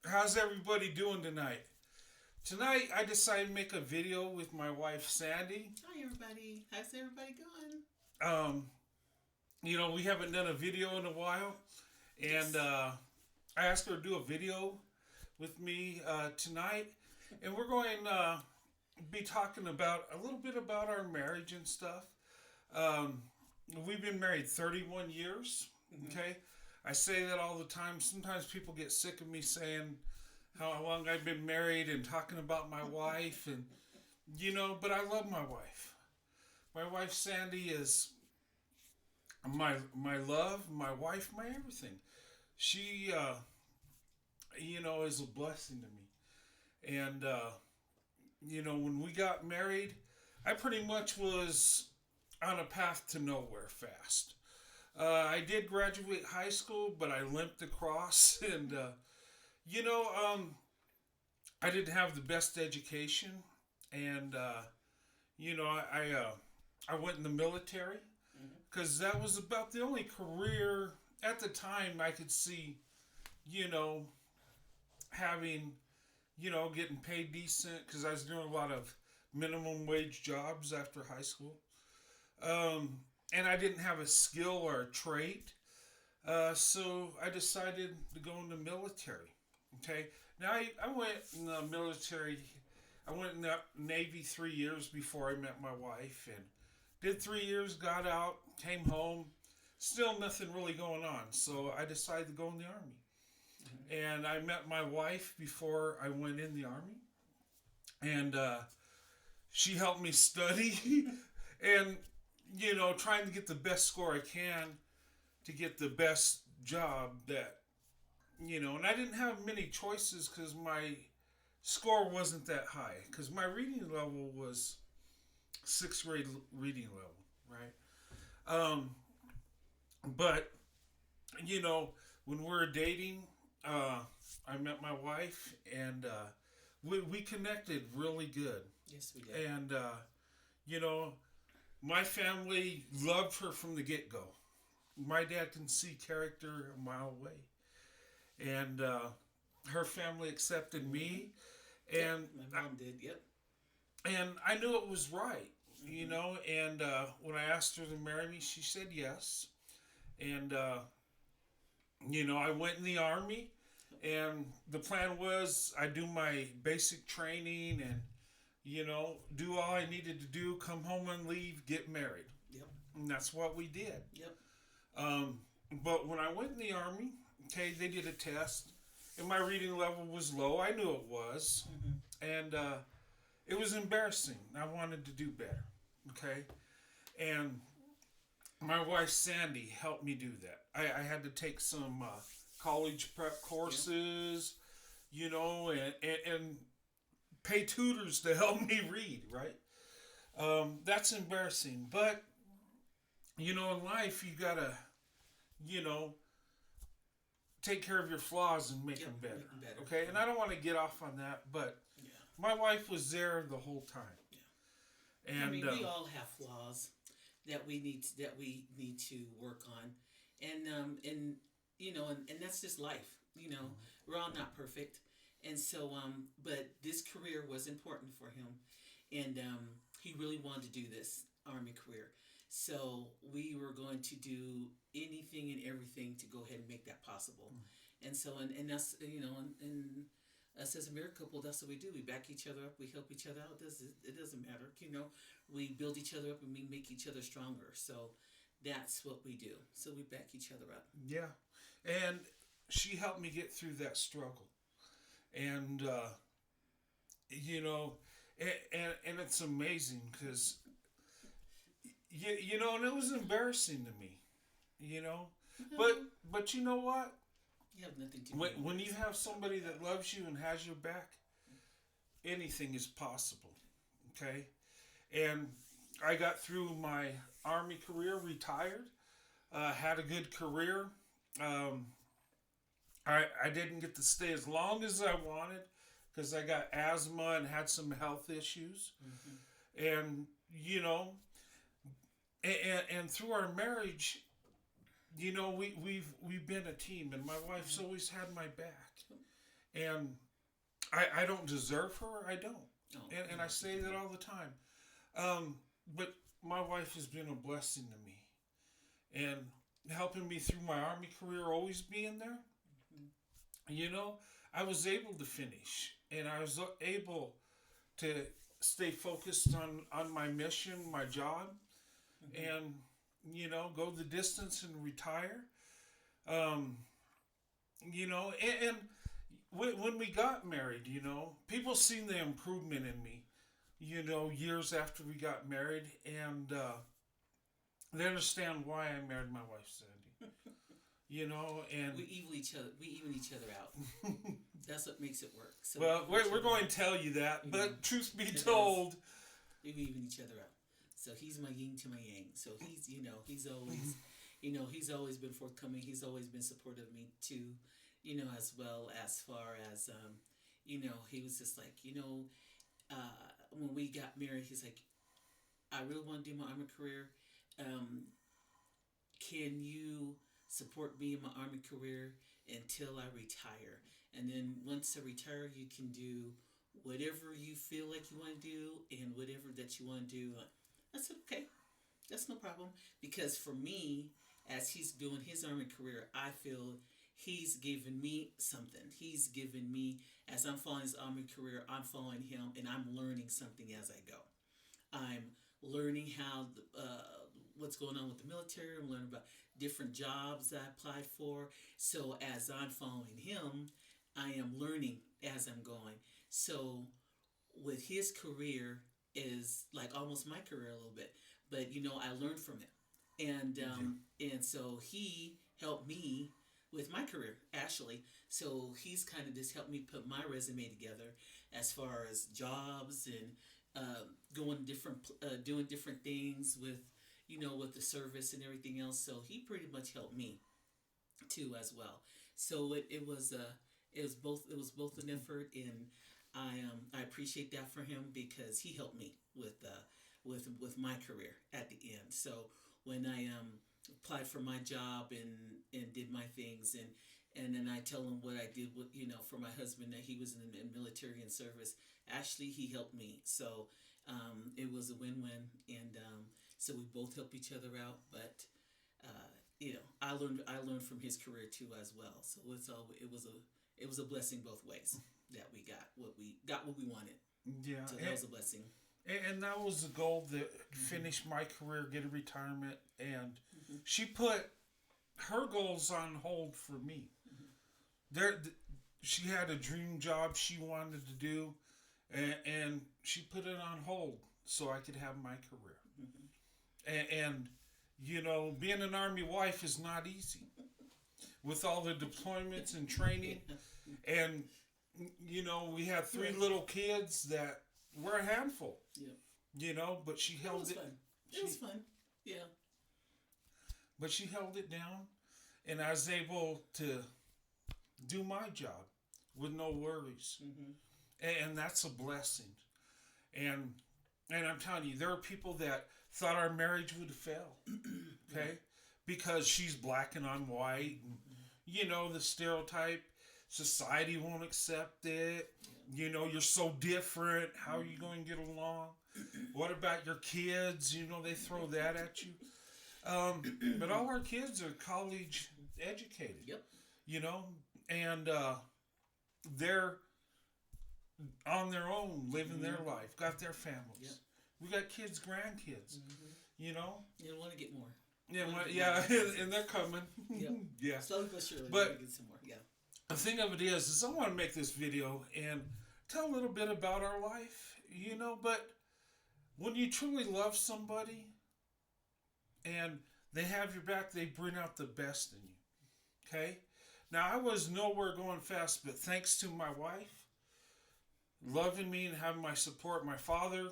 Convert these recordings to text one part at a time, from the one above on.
How's everybody doing tonight? Tonight, I decided to make a video with my wife, Sandy. Hi, everybody. How's everybody going? Um, we haven't done a video in a while, and Yes. I asked her to do a video with me tonight, and we're going be talking about a little bit about our marriage and stuff. Um, we've been married 31 years. Mm-hmm. Okay, I say that all the time. Sometimes people get sick of me saying how long I've been married and talking about my wife, and but I love my wife. My wife Sandy is my love, my wife, my everything. She is a blessing to me. And when we got married, I pretty much was on a path to nowhere fast. I did graduate high school, but I limped across, and you know, um, I didn't have the best education, and I went in the military Mm-hmm. because that was about the only career at the time I could see, you know, having, getting paid decent because I was doing a lot of minimum wage jobs after high school. Um, and I didn't have a skill or a trait. So I decided to go in the military. Okay. Now I went in the military. I went in the Navy 3 years before I met my wife, and did 3 years. Got out, came home. Still nothing really going on. So I decided to go in the army, Mm-hmm. and I met my wife before I went in the army, and she helped me study, and trying to get the best score I can to get the best job that and I didn't have many choices because my score wasn't that high because my reading level was sixth grade reading level, right? But when we were dating, I met my wife, and we connected really good, Yes, we did. and you know my family loved her from the get go. My dad can see character a mile away, and her family accepted Mm-hmm. me, Yep, and my mom did. Yep. I knew it was right, Mm-hmm. and when I asked her to marry me, she said yes, and I went in the army, and the plan was I do my basic training and do all I needed to do, come home and leave, get married, Yep. and that's what we did. Yep. Um, but when I went in the army, okay, they did a test, and my reading level was low. I knew it was, Mm-hmm. and it was embarrassing. I wanted to do better, okay, and my wife Sandy helped me do that. I had to take some college prep Yep. courses, and pay tutors to help me read. Right? That's embarrassing, but in life you gotta, you know, take care of your flaws and make Yep. them better. Make them better. Okay, and I don't want to get off on that, but Yeah. my wife was there the whole time, Yeah. I and mean, we all have flaws that we need to work on, and and that's just life. We're all not perfect, and so but this career was important for him, and he really wanted to do this army career. So we were going to do anything and everything to go ahead and make that possible. And so and that's and us as a married couple, that's what we do. We back each other up. We help each other out. It doesn't matter. We build each other up and we make each other stronger. So that's what we do. So we back each other up. yeah, and she helped me get through that struggle, and you know, and it's amazing because and it was embarrassing to me, you know, but No, but you know what? you have nothing to be When you embarrassed have somebody that loves you and has your back, anything is possible. Okay, and I got through my army career, retired, had a good career. Um, I didn't get to stay as long as I wanted because I got asthma and had some health issues. of. Mm-hmm. And, and through our marriage, we've been a team, and my wife's Mm-hmm. always had my back. And I don't deserve her. I don't. Oh, And I say that all the time. But my wife has been a blessing to me. And helping me through my Army career, always being there, you know, I was able to finish. And I was able to stay focused on my mission, my job, and, you know, go the distance and retire. Um, you know, and when we got married, you know, people seen the improvement in me, you know, years after we got married, and they understand why I married my wife, Sandy. You know, and we even each other. We even each other out. That's what makes it work. So well, we're going to tell you that, but truth be It told, we even each other out. So he's my yin to my yang. So he's, he's always, he's always been forthcoming. He's always been supportive of me too, as well as far as, he was just like, when we got married, he's like, I really want to do my army career. Um, can you support me in my army career until I retire? And then once I retire, you can do whatever you feel like you want to do and whatever that you want to do. I said, okay, that's no problem. Because for me, as he's doing his army career, I feel he's given me something. He's given me, as I'm following his army career, I'm following him and I'm learning something as I go. I'm learning how what's going on with the military. I'm learning about different jobs I applied for. So as I'm following him, I am learning as I'm going. So with his career is like almost my career a little bit, but I learned from it, and so he helped me with my career actually. So he's kind of just helped me put my resume together as far as jobs and going doing different things with with the service and everything else. So he pretty much helped me too as well. So it was both an effort, and I appreciate that for him because he helped me with my career at the end. So when I applied for my job and did my things, and then I tell him what I did with for my husband, that he was in the military and service. Actually, he helped me, so it was a win-win, and so we both help each other out. But I learned from his career too as well. So it was a blessing both ways that we got what we wanted. yeah, So that was a blessing. and that was the goal, to finish my career, get a retirement, and she put her goals on hold for me. There, she had a dream job she wanted to do, and she put it on hold so I could have my career. And being an Army wife is not easy with all the deployments and training. And, we had three little kids that were a handful, but she It held was it. fun. It was fun. Yeah. But she held it down, and I was able to do my job with no worries. And that's a blessing. And I'm telling you, there are people that thought our marriage would fail, okay? Because she's black and I'm white, and, the stereotype, society won't accept it. You're so different. How are you going to get along? What about your kids? They throw that at you. But all our kids are college educated. Yep. And they're on their own, living their life, got their families. Yep. We got kids, grandkids. You want to get more. Yeah, and they're coming. Yep. Yeah. Slowly but surely, But we're get some more. Yeah. the thing of it is I want to make this video and tell a little bit about our life, but when you truly love somebody and they have your back, they bring out the best in you. Okay? Now, I was nowhere going fast, but thanks to my wife loving me and having my support, my father,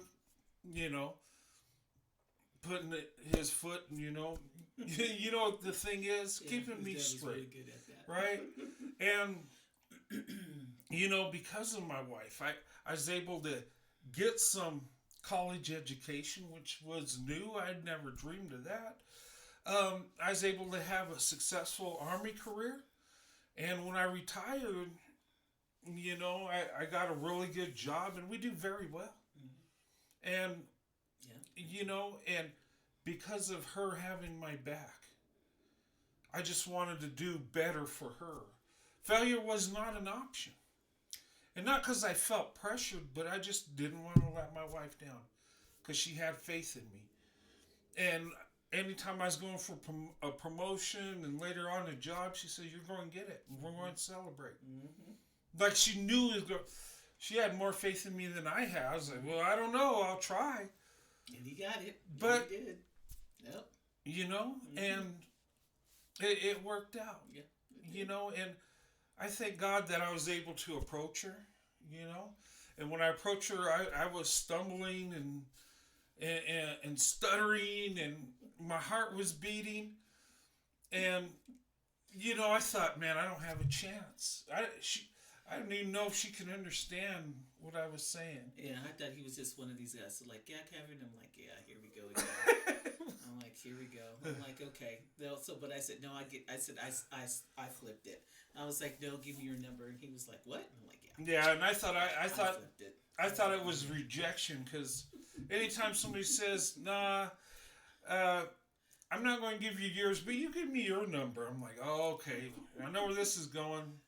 putting his foot, what the thing is, keeping me straight. Really good at that. Right? And, because of my wife, I was able to get some college education, which was new. I'd never dreamed of that. I was able to have a successful Army career. And when I retired, I got a really good job and we do very well. And, Yeah. and because of her having my back, I just wanted to do better for her. Failure was not an option. And not because I felt pressured, but I just didn't want to let my wife down because she had faith in me. And anytime I was going for a promotion and later on a job, she said, "You're going to get it. We're going to celebrate." Mm-hmm. Like she knew it was she had more faith in me than I had. I was like, "Well, I don't know. I'll try." And he got it. But, he did. Yep. And it worked out. Yeah. And I thank God that I was able to approach her, you know. And when I approached her, I was stumbling and stuttering, and my heart was beating. And, I thought, man, I don't have a chance. I didn't even know if she could understand what I was saying. Yeah, I thought he was just one of these guys. So like, yeah, Kevin. I'm like, yeah, here we go again. I'm like, here we go. I'm like, okay. But I said, no, I flipped it. I was like, no, give me your number. And he was like, what? And I'm like, yeah. Yeah, and I thought flipped it. I thought it was rejection because anytime somebody says, nah, I'm not going to give you yours, but you give me your number. I'm like, oh, okay. I know where this is going.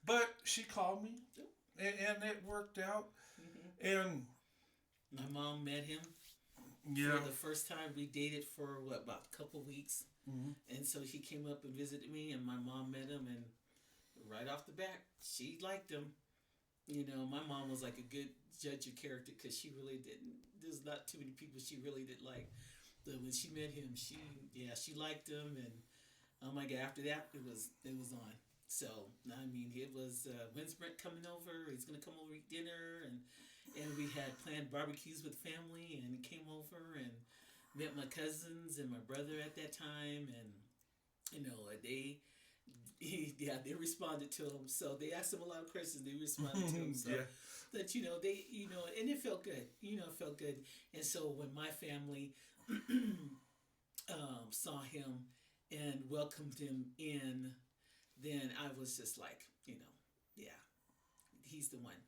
But she called me, and it worked out. Mm-hmm. And my mom met him. Yeah. For the first time, we dated for about a couple weeks. Mm-hmm. And so he came up and visited me, and my mom met him, and right off the bat, she liked him. My mom was like a good judge of character because she really didn't. There's not too many people she really did like. But when she met him, she liked him, and oh my God, after that, it was on. So I mean, it was when's Brent coming over? He's gonna come over eat dinner, and we had planned barbecues with family, and he came over and met my cousins and my brother at that time, and they responded to him. So they asked him a lot of questions. They responded to him. So yeah. that and it felt good. It felt good. And so when my family saw him and welcomed him in, then I was just like, yeah, he's the one.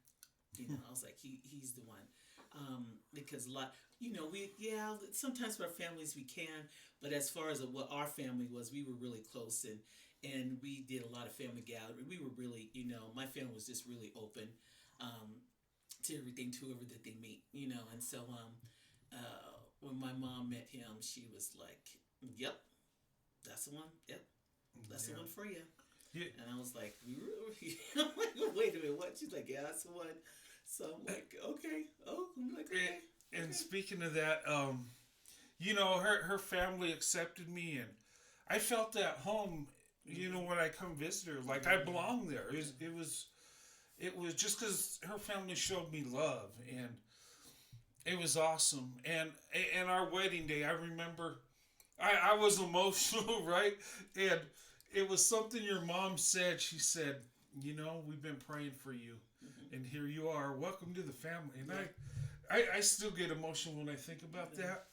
I was like, he's the one. Because a lot, sometimes for our families we can, but as far as what our family was, we were really close, and we did a lot of family gathering. We were really, my family was just really open to everything, to whoever that they meet, and so when my mom met him, she was like, yep, that's the one, yep, that's the one for you. Yeah. And I was like, I'm like, wait a minute, what? She's like, yeah, that's the one. So I'm like, okay. Oh, I'm like, okay. And speaking of that, her family accepted me, and I felt at home. When I come visit her, like I belong there. It was just because her family showed me love, and it was awesome. And our wedding day, I remember, I was emotional, right? And it was something your mom said. She said, we've been praying for you, and here you are. Welcome to the family. And I still get emotional when I think about that.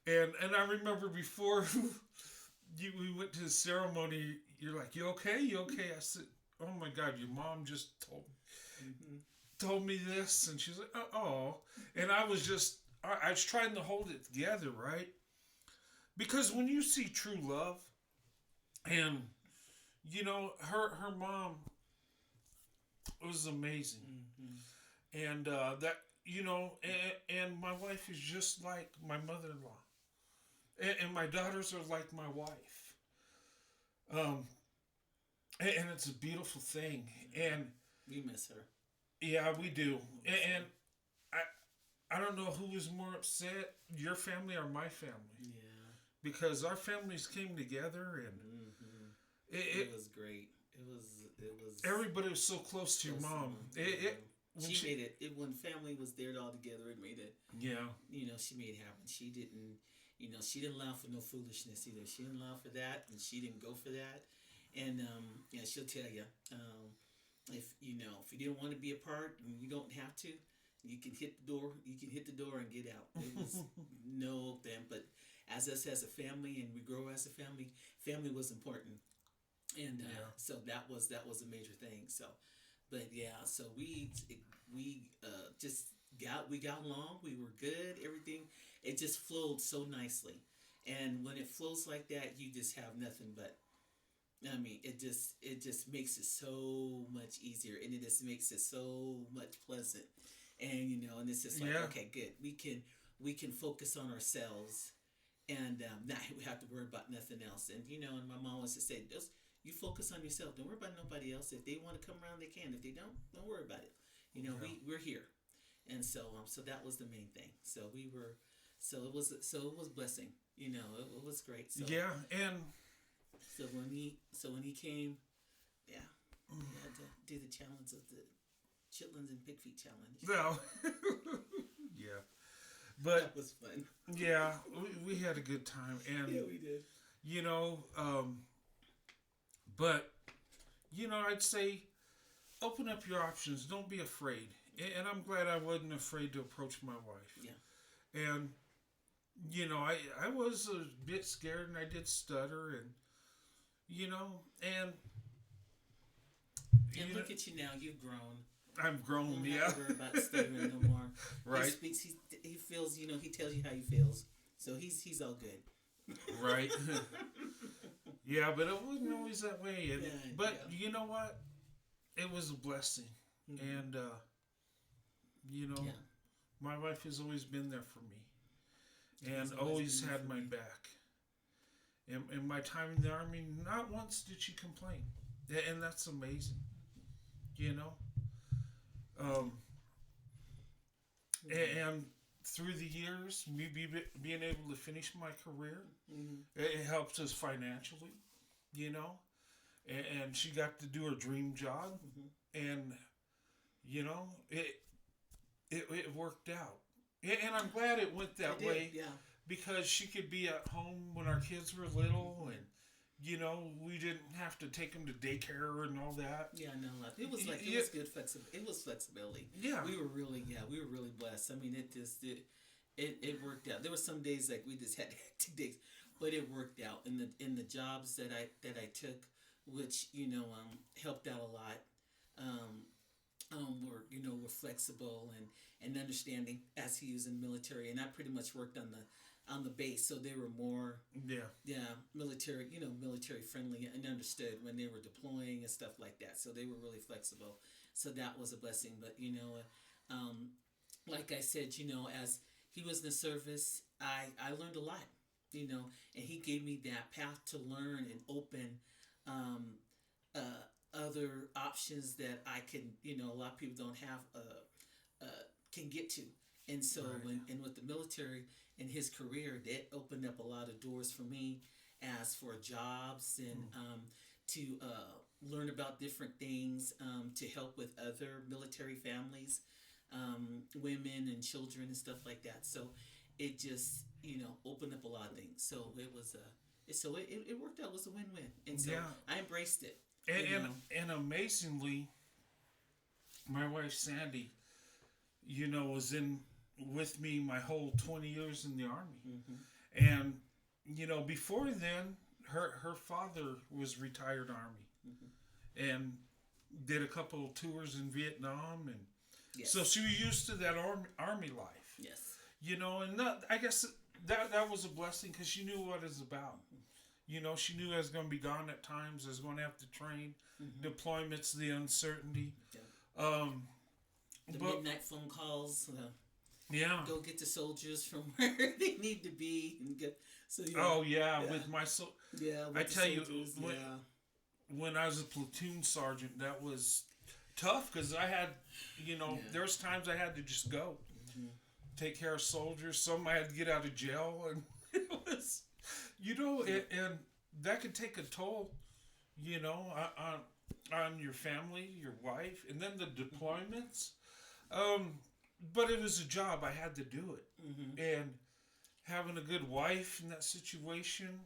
And I remember before we went to the ceremony, you're like, you okay? You okay? I said, oh my God, your mom just told me this. And she's like, oh. And I was trying to hold it together, right? Because when you see true love, and her mom was amazing, and that and my wife is just like my mother-in-law, and my daughters are like my wife, and it's a beautiful thing, and we miss her. Yeah, we do, and I don't know who was more upset, your family or my family. Yeah. Because our families came together, and it was great. It was. Everybody was so close to your mom. She made it when family was there all together. It made it. Yeah. She made it happen. She didn't. She didn't allow for no foolishness either. She didn't allow for that, and she didn't go for that. And she'll tell you, if you didn't want to be a part, and you don't have to, you can hit the door. You can hit the door and get out. It was no thing, but. As us as a family, and we grow as a family was important, and so that was a major thing. So, But yeah, so we just got along. We were good. Everything it just flowed so nicely, and when it flows like that, you just have nothing but. I mean, it just makes it so much easier, and it just makes it so much pleasant, and and it's just like Yeah. okay, good. We can focus on ourselves, and not we have to worry about nothing else. And and my mom always say, just you focus on yourself. Don't worry about nobody else. If they want to come around, they can. If they don't worry about it. Yeah. We're here, and so that was the main thing. So it was a blessing. It was great. So Yeah. And so when he came, yeah, we had to do the challenge of the chitlins and pig feet challenge. well, yeah. But That was fun. yeah, we had a good time, and Yeah, we did. you know, but I'd say open up your options. Don't be afraid. And I'm glad I wasn't afraid to approach my wife. Yeah. And I was a bit scared, and I did stutter, and and And look at you now. You've grown. I'm You grown. don't Yeah. have to worry about stuttering no more. He Right. speaks. He feels. He tells you how he feels. So he's all good. Right. Yeah, but it wasn't always that way. And, Yeah, but yeah. you know what? It was a blessing. Mhm. And, Yeah. my wife has always been there for me and He's always been there had for my me. back. In my time in the Army, not once did she complain. And that's amazing. You know? Um, and through the years, me being able to finish my career, Mm-hmm. it helped us financially, you know? And she got to do her dream job. Mm-hmm. And, it worked out. And I'm glad it went that It way did. Yeah. because she could be at home when our kids were little, and we didn't have to take them to daycare and all that. Yeah. No. It was like it Yeah. was good It was flexibility. Yeah. We were really blessed. I mean, it worked out. There were some days like we just had hectic days, but it worked out. In the jobs that I took, which helped out a lot. Were flexible and understanding as he was in the military, and I pretty much worked on the base, so they were more Yeah. military friendly and understood when they were deploying and stuff like that. So they were really flexible. So that was a blessing. But like I said, as he was in the service, I learned a lot. And he gave me that path to learn and open other options that I can. A lot of people don't have can get to. And so Right. with the military and his career, that opened up a lot of doors for me as for jobs and to learn about different things, to help with other military families, women and children and stuff like that. So it just opened up a lot of things. So it worked out. It was a win-win, and so Yeah. I embraced it. And, you and, know. and amazingly, my wife Sandy, was in with me my whole 20 years in the Army. Mm-hmm. And, before then, her father was retired Army Mm-hmm. and did a couple of tours in Vietnam. And Yes. so she was used to that Army life, Yes. and I guess that was a blessing because she knew what it's about. She knew I was going to be gone at times. I was going to have to train. Mm-hmm. Deployments, the uncertainty. Yeah. The But midnight phone calls. yeah. Go get the soldiers from where they need to be and get. So yeah. Oh yeah, Yeah. with my Yeah. With I the tell you, soldiers, when I was a platoon sergeant, that was tough because I had, there was times I had to just go, Mm-hmm. take care of soldiers. Some I had to get out of jail, and it was, and that could take a toll, on your family, your wife, and then the deployments. But it was a job. I had to do it, Mm-hmm. and having a good wife in that situation.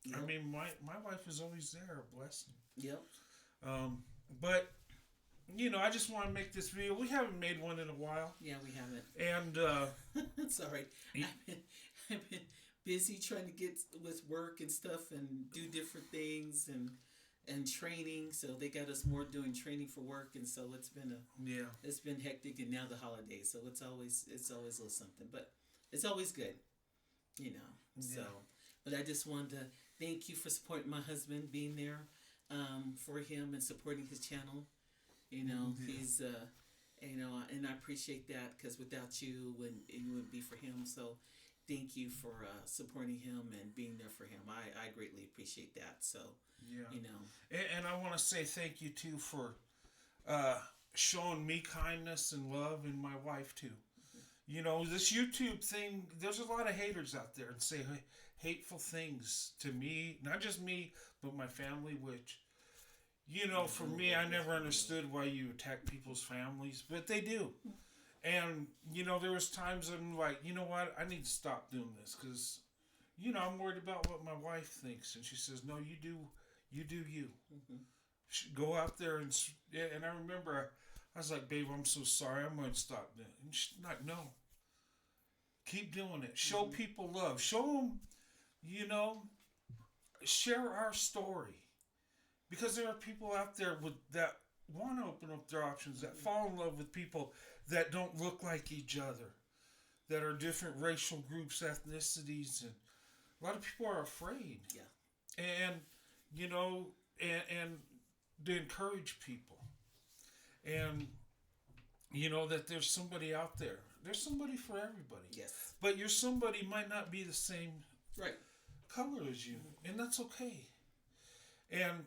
Yep. I mean, my wife is always there, a blessing. Yep. But I just want to make this video. We haven't made one in a while, Yeah, we haven't. and Sorry. I've been busy trying to get with work and stuff and do different things, and and training. So they got us more doing training for work, and so Yeah. it's been hectic, and now the holidays. So it's always a little something, but it's always good, you know. Yeah. So, but I just wanted to thank you for supporting my husband, being there for him and supporting his channel. You know, Yeah. he's you know, and I appreciate that because without you, it wouldn't be for him. So, thank you for supporting him and being there for him. I greatly appreciate that. So, Yeah. you know, And I want to say thank you too for uh, showing me kindness and love, and my wife too. You know, this YouTube thing, there's a lot of haters out there and say hateful things to me, not just me, but my family, which, you know, for me, I never understood why you attack people's families, but they do. And, you know, there was times I'm like, you know what, I need to stop doing this because, you know, I'm worried about what my wife thinks. And she says, no, you do you. mm-hmm. Go out there and I remember I was like, babe, I'm so sorry. I'm going to stop doing it. And she's like, no, keep doing it. Show people love. Show them, you know, share our story. Because there are people out there that want to open up their options, that fall in love with people that don't look like each other, that are different racial groups, ethnicities, and a lot of people are afraid. Yeah. And, you know, and to encourage people. And, you know, that there's somebody out there. There's somebody for everybody. Yes. But your somebody might not be the same Right. color as you, and that's okay. And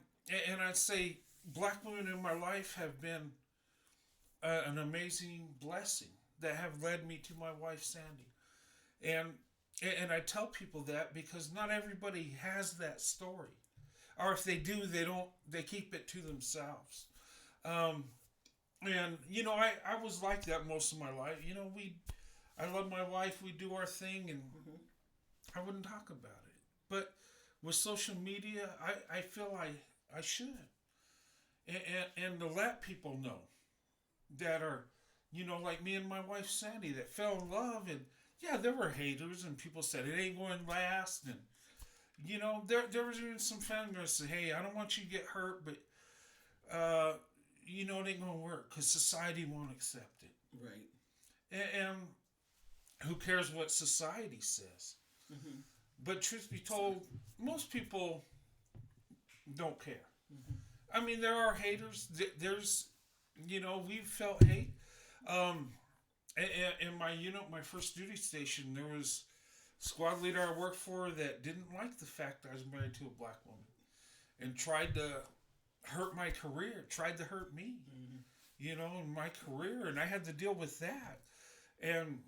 I'd say black women in my life have been an amazing blessing that have led me to my wife Sandy, and I tell people that because not everybody has that story, or if they do, they keep it to themselves. And you know, I was like that most of my life. You know, I love my wife, we do our thing, and I wouldn't talk about it. But with social media, I feel I should. And to let people know that are, you know, like me and my wife Sandy that fell in love. And yeah, there were haters and people said it ain't going to last. And, you know, there was even some family that said, hey, I don't want you to get hurt, but, you know, it ain't going to work because society won't accept it. Right. And who cares what society says? Mm-hmm. But truth be told, most people don't care. Mm-hmm. I mean, there are haters. There's, you know, we've felt hate. In my unit, my first duty station, there was a squad leader I worked for that didn't like the fact I was married to a black woman and tried to hurt my career, tried to hurt me, you know, in my career. And I had to deal with that. And,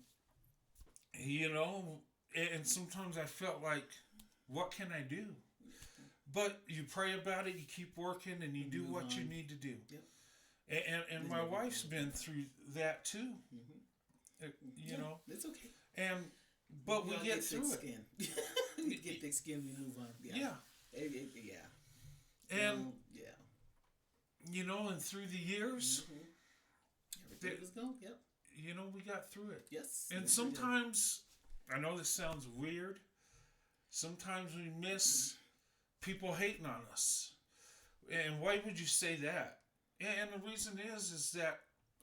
you know, and sometimes I felt like, what can I do? But you pray about it, you keep working, and you do what you need to do. Yep. And my wife's been through that too. You know, it's okay. But we get through it. Skin. We get thick skin. We move on. Yeah. Yeah. And you know, and through the years, everything was going. Yep. You know, we got through it. Yes. And sometimes, I know this sounds weird. Sometimes we miss people hating on us. And why would you say that? And the reason is that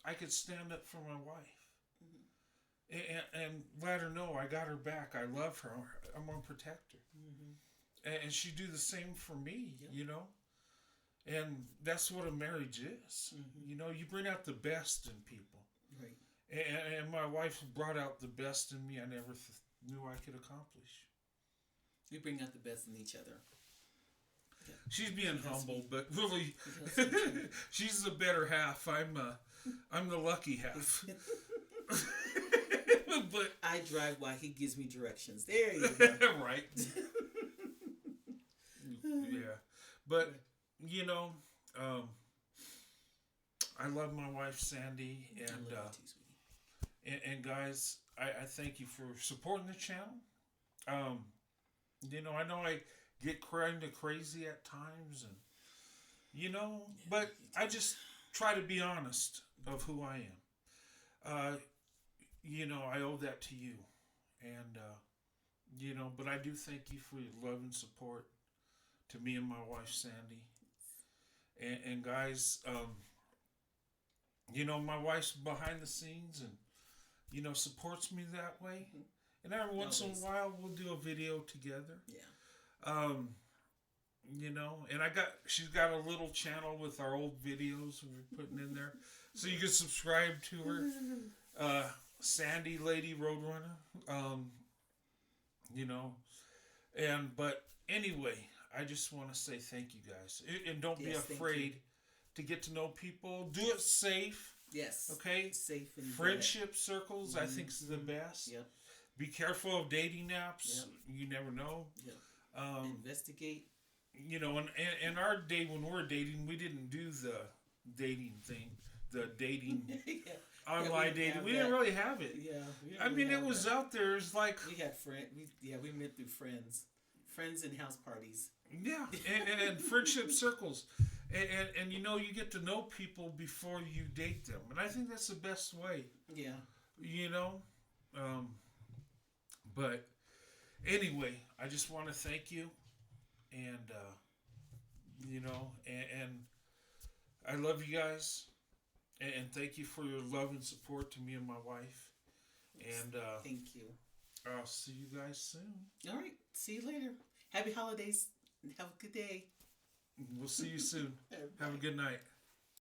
I could stand up for my wife. And let her know I got her back. I love her. I'm going to protect her. And she do the same for me, you know. And that's what a marriage is. You know, you bring out the best in people. Right. And my wife brought out the best in me I never knew I could accomplish. We bring out the best in each other. Yeah. She's being humble, but really, she's the better half. I'm the lucky half. But I drive while he gives me directions. There you go. Right. Yeah, but you know, I love my wife Sandy, and I love you too, sweetie. and guys, I thank you for supporting the channel. You know I get kind of crazy at times, and you know, but I just try to be honest of who I am. You know, I owe that to you, and you know, but I do thank you for your love and support to me and my wife Sandy. And guys, you know, my wife's behind the scenes and, you know, supports me that way. Mhm. And every once in a Always. while, we'll do a video together. Yeah. Um, you know, and she's got a little channel with our old videos we're putting in there. So you can subscribe to her. Sandy Lady Roadrunner. You know, but anyway, I just want to say thank you guys. And don't be Yes, thank afraid to get to know people. Do it safe. Yes. Okay? Safe and Friendship circles, I think, is the best. Yep. Be careful of dating apps. Yep. You never know. Yep. Investigate. You know, in our day when we're dating, we didn't do the dating thing, the dating Yeah. online didn't dating. have We didn't that. really have it. Yeah. I mean, it was out there. It's like, We had we met through friends and house parties. yeah, and friendship circles, and you know, you get to know people before you date them, and I think that's the best way. Yeah. You know, but anyway, I just want to thank you, and you know, and I love you guys, and thank you for your love and support to me and my wife, and Thank you. I'll see you guys soon. All right. See you later. Happy holidays. Have a good day. We'll see you soon. Have a good night.